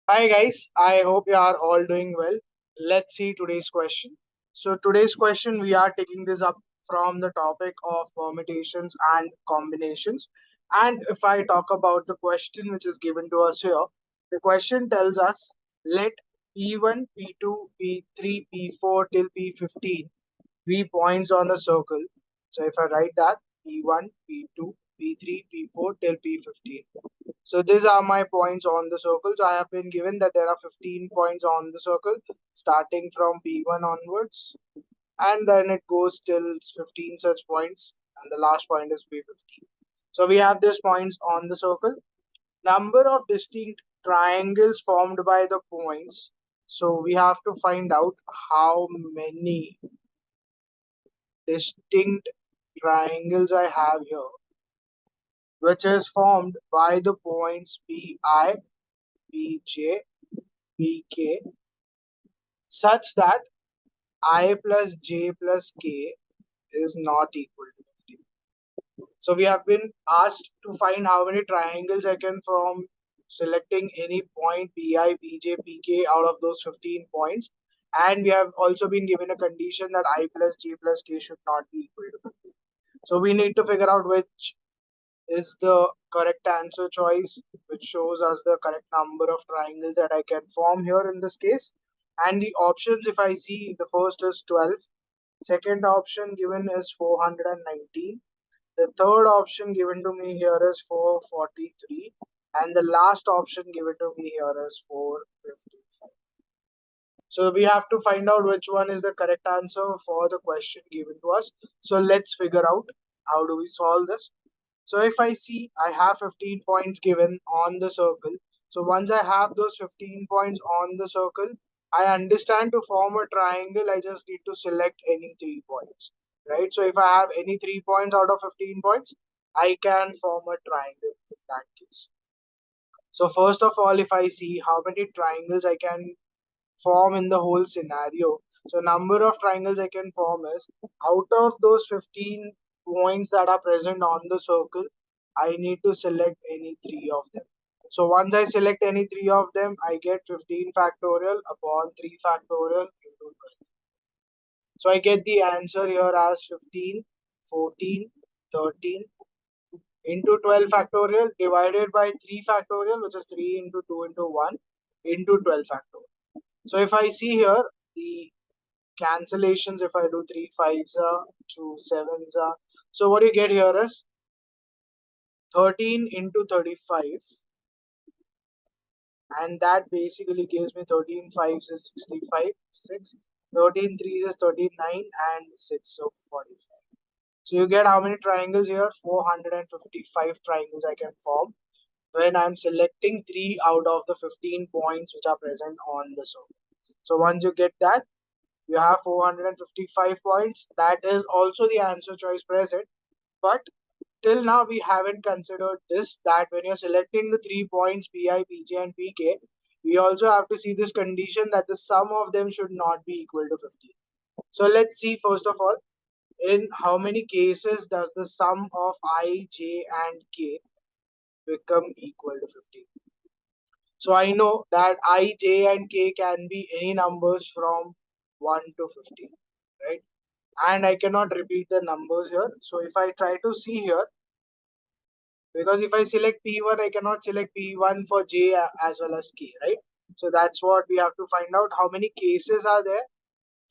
Hi guys, I hope you are all doing well. Let's see today's question. So today's question we are taking this up from the topic of permutations and combinations. And if I talk about the question which is given to us here, the question tells us let P1, P2, P3, P4 till P15 be points on a circle. So if I write that P1, P2, P3, P4 till P15. So these are my points on the circle. So I have been given that there are 15 points on the circle starting from P1 onwards, and then it goes till 15 such points, and the last point is P15. So we have these points on the circle. Number of distinct triangles formed by the points. So we have to find out how many distinct triangles I have here, which is formed by the points Pi, Pj, Pk, such that I plus j plus k is not equal to 15. So we have been asked to find how many triangles I can from selecting any point pi, pj, pk out of those 15 points. And we have also been given a condition that I plus j plus k should not be equal to 15. So we need to figure out which is the correct answer choice, which shows us the correct number of triangles that I can form here in this case. And the options, if I see, the first is 12, second option given is 419, the third option given to me here is 443, and the last option given to me here is 455. So we have to find out which one is the correct answer for the question given to us. So let's figure out how do we solve this. So if I see I have 15 points given on the circle. So once I have those 15 points on the circle, I understand to form a triangle, I just need to select any 3 points, right? So if I have any 3 points out of 15 points, I can form a triangle in that case. So first of all, if I see how many triangles I can form in the whole scenario. So number of triangles I can form is out of those 15 points that are present on the circle, I need to select any three of them. So once I select any three of them, I get 15 factorial upon 3 factorial into 12. So I get the answer here as 15, 14, 13 into 12 factorial divided by 3 factorial, which is 3 into 2 into 1 into 12 factorial. So if I see here, the cancellations, if I do 3 fives are, 2 sevens are. So what you get here is 13 into 35, and that basically gives me 13 fives is 65, 6, 13 threes is 39, and 6, so 45. So you get how many triangles here? 455 triangles I can form when I'm selecting 3 out of the 15 points which are present on the circle. So once you get that, you have 455 points. That is also the answer choice present. But till now, we haven't considered this, that when you're selecting the 3 points Pi, Pj, and Pk, we also have to see this condition that the sum of them should not be equal to 15. So let's see first of all, in how many cases does the sum of I, j, and k become equal to 15. So I know that I, j, and k can be any numbers from 1 to 15, right? And I cannot repeat the numbers here. So if I try to see here, because if I select P1, I cannot select P1 for J as well as K, right? So that's what we have to find out. How many cases are there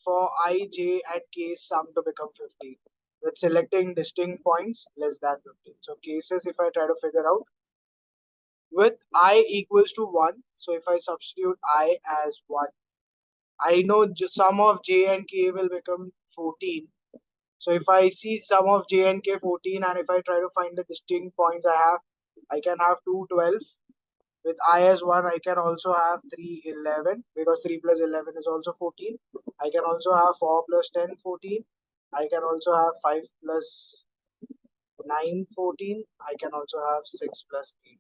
for I, J, and K sum to become 15? With selecting distinct points less than 15. So cases, if I try to figure out, with I equals to 1, so if I substitute I as 1, I know sum of J and K will become 14. So if I see sum of j and k 14, and if I try to find the distinct points I have, I can have 2 12. With I as 1, I can also have 3 11, because 3 plus 11 is also 14. I can also have 4 plus 10 14. I can also have 5 plus 9 14. I can also have 6 plus 8.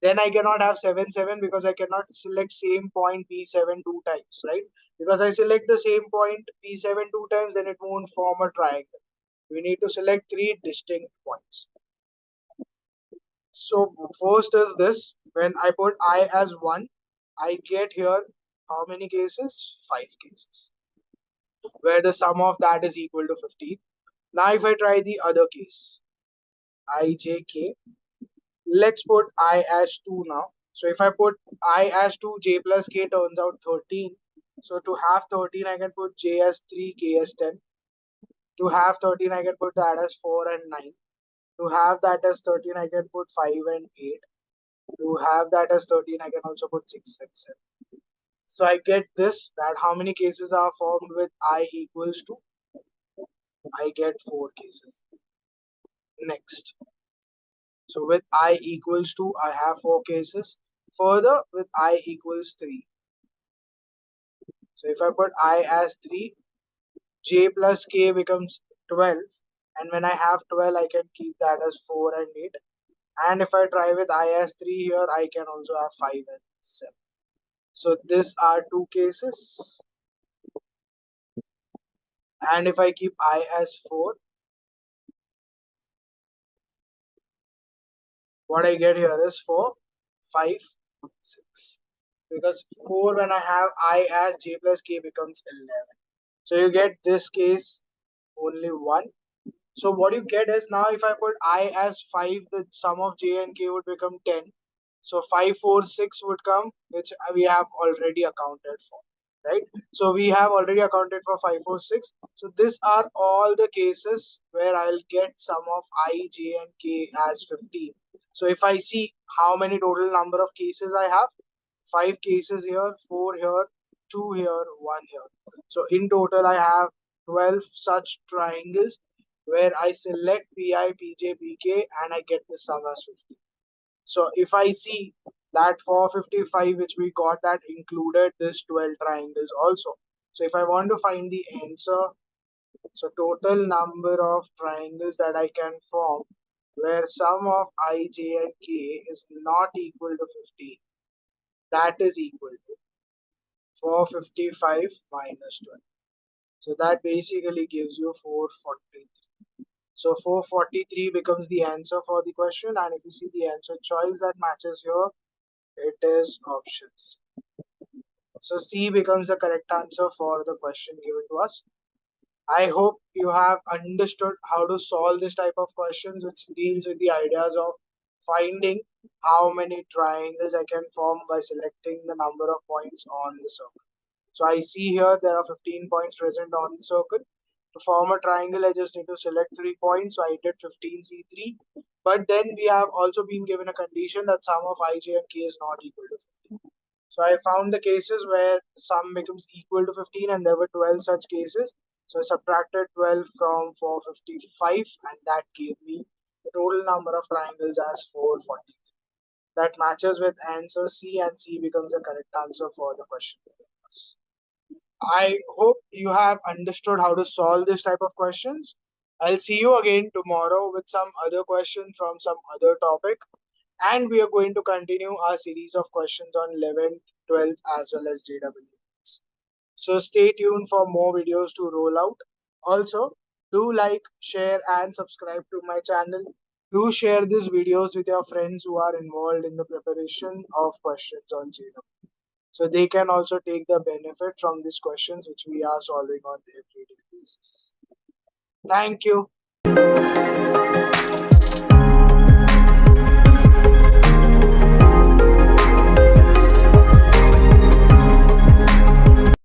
Then I cannot have 7 7, because I cannot select same point P7 two times, right? Because I select the same point P7 two times, then it won't form a triangle. We need to select three distinct points. So first is this, when I put I as 1, I get here how many cases? 5 cases, where the sum of that is equal to 15. Now, if I try the other case, ijk, let's put I as 2 now. So if I put I as 2, j plus k turns out 13. So to have 13, I can put j as 3, k as 10. To have 13, I can put that as 4 and 9. To have that as 13, I can put 5 and 8. To have that as 13, I can also put 6 and 7. So I get this, that how many cases are formed with I equals to? I get 4 cases. Next. So with I equals to, I have 4 cases. Further, with I equals 3. So if I put I as 3, j plus k becomes 12. And when I have 12, I can keep that as 4 and 8. And if I try with I as 3 here, I can also have 5 and 7. So these are 2 cases. And if I keep I as 4, what I get here is 4, 5, 6. Because 4 when I have I as j plus k becomes 11. So you get this case only 1. So what you get is, now if I put I as 5, the sum of j and k would become 10. So 5, 4, 6 would come, which we have already accounted for, right? So we have already accounted for 5, 4, 6. So these are all the cases where I'll get sum of I, j and k as 15. So if I see how many total number of cases I have, 5 cases here, 4 here, 2 here, 1 here. So in total I have 12 such triangles where I select PI, PJ, PK and I get the sum as 50. So if I see that 455 which we got, that included this 12 triangles also. So if I want to find the answer, so total number of triangles that I can form where sum of I, J and K is not equal to 50, that is equal to 455 minus 12. So that basically gives you 443. So 443 becomes the answer for the question, and if you see the answer choice that matches here, it is options. So C becomes the correct answer for the question given to us. I hope you have understood how to solve this type of questions, which deals with the ideas of finding how many triangles I can form by selecting the number of points on the circle. So I see here there are 15 points present on the circle. To form a triangle, I just need to select 3 points. So I did 15 C3. But then we have also been given a condition that sum of I, J and K is not equal to 15. So I found the cases where sum becomes equal to 15 and there were 12 such cases. So I subtracted 12 from 455 and that gave me the total number of triangles as 443. That matches with answer C, and C becomes the correct answer for the question. I hope you have understood how to solve this type of questions. I'll see you again tomorrow with some other question from some other topic. And we are going to continue our series of questions on 11th, 12th as well as JW. So stay tuned for more videos to roll out. Also, do like, share and subscribe to my channel. Do share these videos with your friends who are involved in the preparation of questions on JW. So they can also take the benefit from these questions which we are solving on the everyday basis. Thank you.